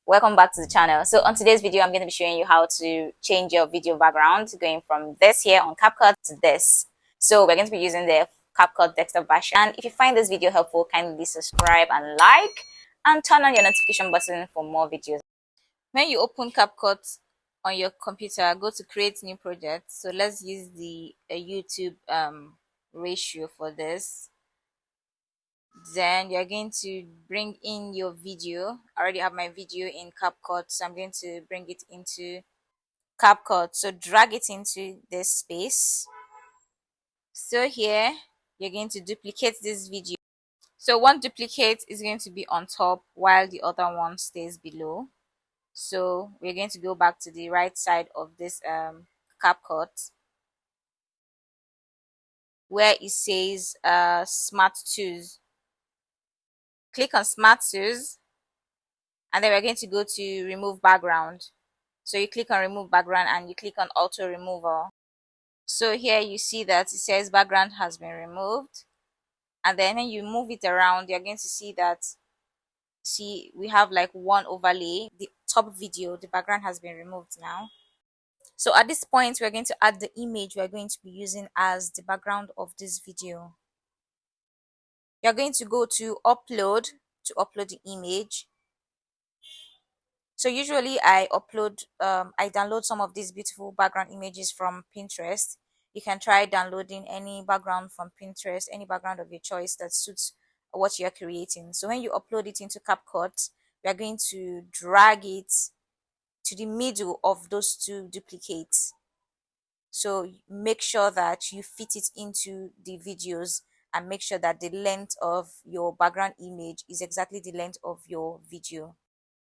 Welcome back to the channel. So on today's video, I'm going to be showing you how to change your video background going from this here on CapCut to this. So we're going to be using the CapCut desktop version. And if you find this video helpful, kindly subscribe and like and turn on your notification button for more videos. When you open CapCut on your computer, go to create new project. So let's use the YouTube ratio for this. Then you're going to bring in your video. I already have my video in CapCut, so I'm going to bring it into CapCut. So drag it into this space. So here you're going to duplicate this video. So one duplicate is going to be on top while the other one stays below. So we're going to go back to the right side of this CapCut where it says Smart Tools. Click on Smart Tools, and then we're going to go to remove background. So you click on remove background and you click on auto removal. So here you see that it says background has been removed, and then when you move it around, you're going to see that we have like one overlay, the top video, the background has been removed now. So at this point, we're going to add the image we're going to be using as the background of this video. You're going to go to upload the image. So usually I download some of these beautiful background images from Pinterest. You can try downloading any background from Pinterest, any background of your choice that suits what you're creating. So when you upload it into CapCut, we are going to drag it to the middle of those two duplicates. So make sure that you fit it into the videos and make sure that the length of your background image is exactly the length of your video.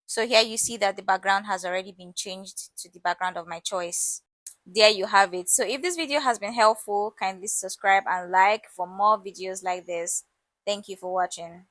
So here you see that the background has already been changed to the background of my choice. There you have it. So if this video has been helpful, kindly subscribe and like for more videos like this. Thank you for watching.